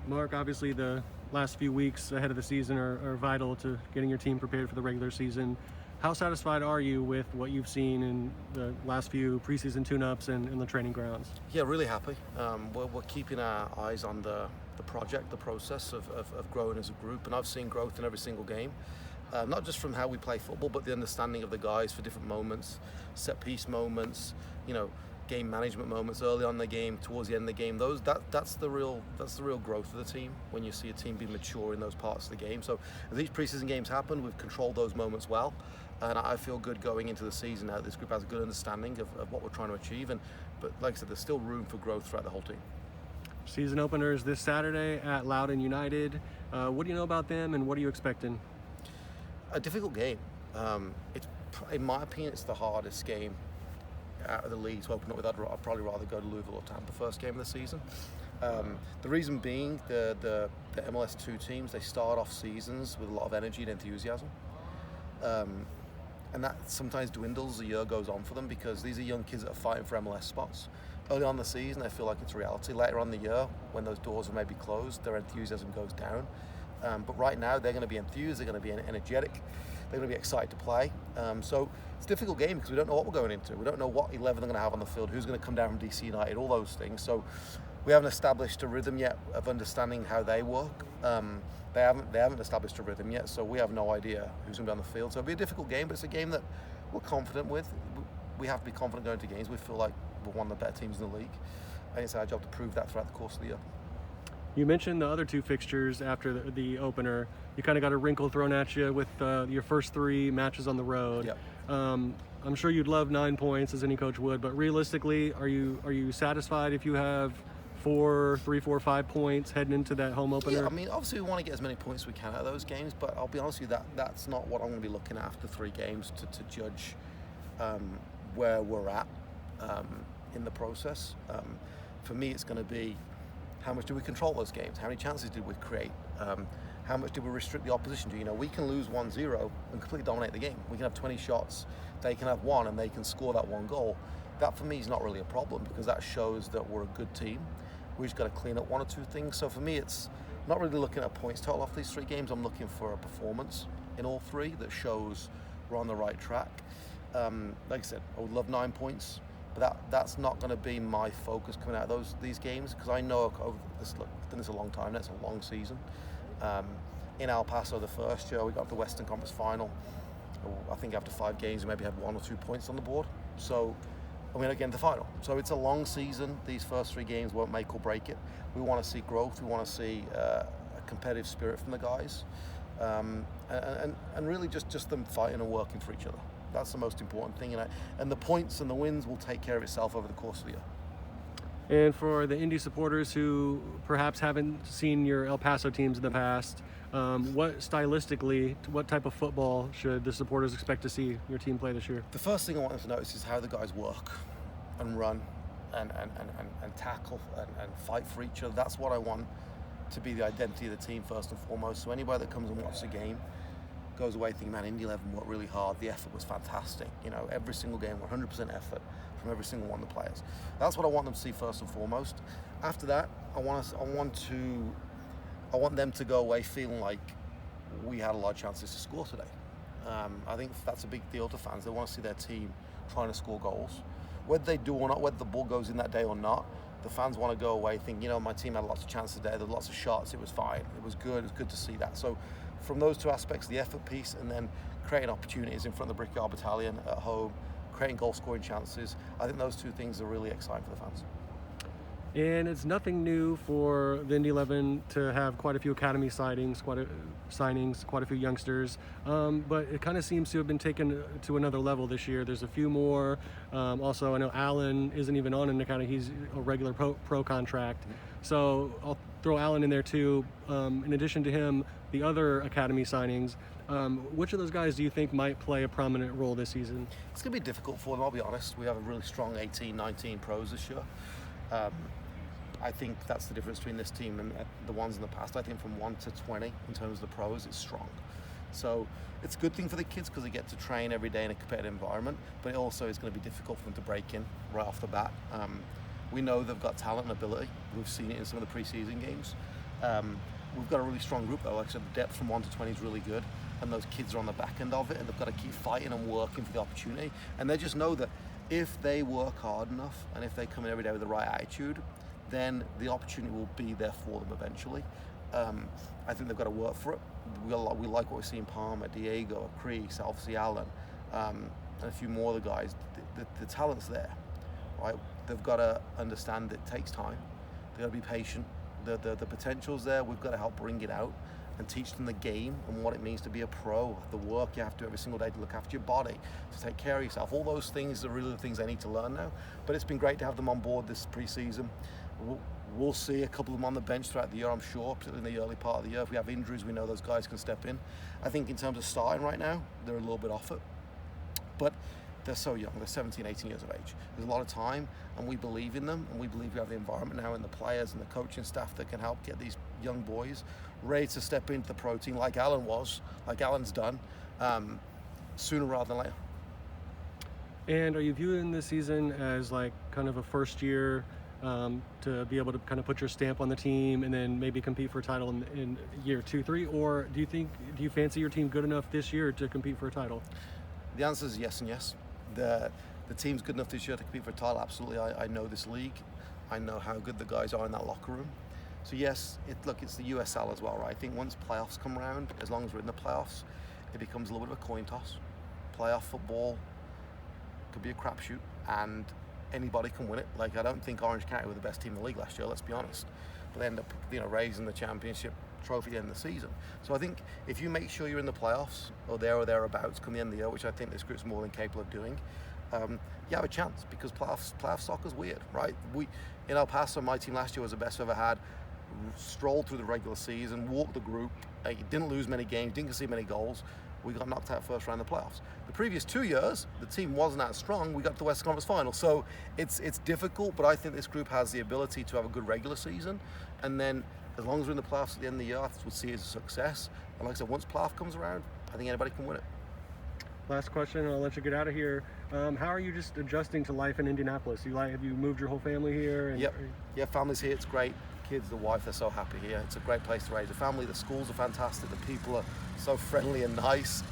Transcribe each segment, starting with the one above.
Mark, obviously the last few weeks ahead of the season are vital to getting your team prepared for the regular season. How satisfied are you with what you've seen in the last few preseason tune-ups and in the training grounds? Yeah, really happy. We're keeping our eyes on the project, the process of growing as a group, and I've seen growth in every single game. Not just from how we play football, but the understanding of the guys for different moments, set piece moments, game management moments early on in the game, towards the end of the game. That's the real growth of the team when you see a team be mature in those parts of the game. So as these preseason games happen, we've controlled those moments well, and I feel good going into the season now. This group has a good understanding of what we're trying to achieve, but like I said, there's still room for growth throughout the whole team. Season openers this Saturday at Loudoun United. What do you know about them, and what are you expecting? A difficult game. It's, in my opinion, it's the hardest game out of the league to open up with. I'd probably rather go to Louisville or Tampa first game of the season. The reason being, the MLS 2 teams, they start off seasons with a lot of energy and enthusiasm. And that sometimes dwindles as the year goes on for them, because these are young kids that are fighting for MLS spots. Early on in the season, they feel like it's reality. Later on in the year, when those doors are maybe closed, their enthusiasm goes down. But right now, they're going to be enthused, they're going to be energetic, they're going to be excited to play. So it's a difficult game because we don't know what we're going into. We don't know what 11 they're going to have on the field, who's going to come down from DC United, all those things. So we haven't established a rhythm yet of understanding how they work. They haven't established a rhythm yet, so we have no idea who's going to be on the field. So it'll be a difficult game, but it's a game that we're confident with. We have to be confident going to games. We feel like we're one of the better teams in the league, and it's our job to prove that throughout the course of the year. You mentioned the other two fixtures after the opener. You kind of got a wrinkle thrown at you with your first three matches on the road. Yep. I'm sure you'd love 9 points, as any coach would, but realistically, are you satisfied if you have 4, 5 points heading into that home opener? Yeah, I mean, obviously we want to get as many points as we can out of those games, but I'll be honest with you, that's not what I'm going to be looking at after 3 games to judge where we're at in the process. For me, it's going to be, how much do we control those games? How many chances did we create? How much did we restrict the opposition to? We can lose 1-0 and completely dominate the game. We can have 20 shots, they can have 1, and they can score that 1 goal. That for me is not really a problem, because that shows that we're a good team. We just got to clean up 1 or 2 things. So for me, it's not really looking at points total off these 3 games. I'm looking for a performance in all 3 that shows we're on the right track. Like I said, I would love 9 points, but that's not going to be my focus coming out of these games, because I know I've done this a long time. That's a long season. In El Paso, the first year, we got the Western Conference Final. I think after 5 games, we maybe had 1 or 2 points on the board. So, again, the final. So it's a long season. These first 3 games won't make or break it. We want to see growth. We want to see a competitive spirit from the guys, and really just them fighting and working for each other. That's the most important thing, and the points and the wins will take care of itself over the course of the year. And for the Indy supporters who perhaps haven't seen your El Paso teams in the past, what type of football should the supporters expect to see your team play this year? The first thing I want them to notice is how the guys work and run and tackle and fight for each other. That's what I want to be the identity of the team first and foremost. So anybody that comes and watches a game goes away thinking, man, Indy 11 worked really hard. The effort was fantastic. Every single game, 100% effort from every single one of the players. That's what I want them to see first and foremost. After that, I want them to go away feeling like we had a lot of chances to score today. I think that's a big deal to fans. They want to see their team trying to score goals. Whether they do or not, whether the ball goes in that day or not, the fans want to go away thinking, my team had lots of chances today, there were lots of shots, it was fine, it was good to see that. So from those 2 aspects, the effort piece and then creating opportunities in front of the Brickyard Battalion at home, creating goal-scoring chances, I think those 2 things are really exciting for the fans. And it's nothing new for the Indy 11 to have quite a few academy signings, quite a few youngsters. But it kind of seems to have been taken to another level this year. There's a few more. Also, I know Allen isn't even on an academy. He's a regular pro contract. So I'll throw Allen in there too. In addition to him, the other academy signings, which of those guys do you think might play a prominent role this season? It's going to be difficult for them, I'll be honest. We have a really strong 18, 19 pros this year. I think that's the difference between this team and the ones in the past. I think from 1 to 20 in terms of the pros, it's strong. So it's a good thing for the kids because they get to train every day in a competitive environment, but it also is going to be difficult for them to break in right off the bat. We know they've got talent and ability. We've seen it in some of the preseason games. We've got a really strong group though. Like I said, the depth from 1 to 20 is really good, and those kids are on the back end of it, and they've got to keep fighting and working for the opportunity. And they just know that if they work hard enough and if they come in every day with the right attitude, then the opportunity will be there for them eventually. I think they've got to work for it. We like what we see in Palmer, Diego, Crease, obviously Allen, and a few more of the guys. The talent's there, right? They've got to understand it takes time. They've got to be patient. The potential's there. We've got to help bring it out and teach them the game and what it means to be a pro, the work you have to do every single day to look after your body, to take care of yourself. All those things are really the things they need to learn now. But it's been great to have them on board this pre-season. We'll see a couple of them on the bench throughout the year, I'm sure, particularly in the early part of the year. If we have injuries, we know those guys can step in. I think in terms of starting right now, they're a little bit off it. But they're so young, they're 17, 18 years of age. There's a lot of time, and we believe in them, and we believe we have the environment now and the players and the coaching staff that can help get these young boys ready to step into the pro team like Alan's done, sooner rather than later. And are you viewing this season as like kind of a first year to be able to kind of put your stamp on the team and then maybe compete for a title in year 2, 3? Or do you fancy your team good enough this year to compete for a title? The answer is yes and yes. The team's good enough this year to compete for a title, absolutely. I know this league. I know how good the guys are in that locker room. So yes, it's the USL as well, right? I think once playoffs come around, as long as we're in the playoffs, it becomes a little bit of a coin toss. Playoff football could be a crapshoot, and anybody can win it. Like, I don't think Orange County were the best team in the league last year, let's be honest. But they end up, raising the championship trophy at the end of the season. So I think if you make sure you're in the playoffs or there or thereabouts come the end of the year, which I think this group's more than capable of doing, you have a chance, because playoff soccer's weird, right? In El Paso, my team last year was the best we've ever had. Strolled through the regular season, walked the group, didn't lose many games, didn't concede many goals. We got knocked out first round of the playoffs. The previous 2 years, the team wasn't that strong. We got to the Western Conference Final. So it's difficult, but I think this group has the ability to have a good regular season. And then as long as we're in the playoffs at the end of the year, I would see it as a success. And like I said, once playoff comes around, I think anybody can win it. Last question, and I'll let you get out of here. How are you just adjusting to life in Indianapolis? Have you moved your whole family here? And, yep. Yeah, family's here. It's great. Kids, the wife, they're so happy here. It's a great place to raise a family. The schools are fantastic. The people are so friendly and nice.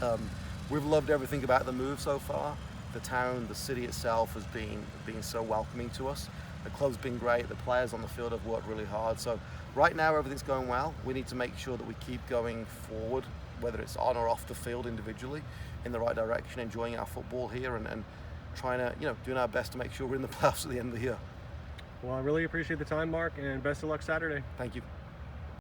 We've loved everything about the move so far. The town, the city itself has been so welcoming to us. The club's been great. The players on the field have worked really hard. So right now, everything's going well. We need to make sure that we keep going forward, whether it's on or off the field individually, in the right direction, enjoying our football here and trying to, doing our best to make sure we're in the playoffs at the end of the year. Well, I really appreciate the time, Mark, and best of luck Saturday. Thank you.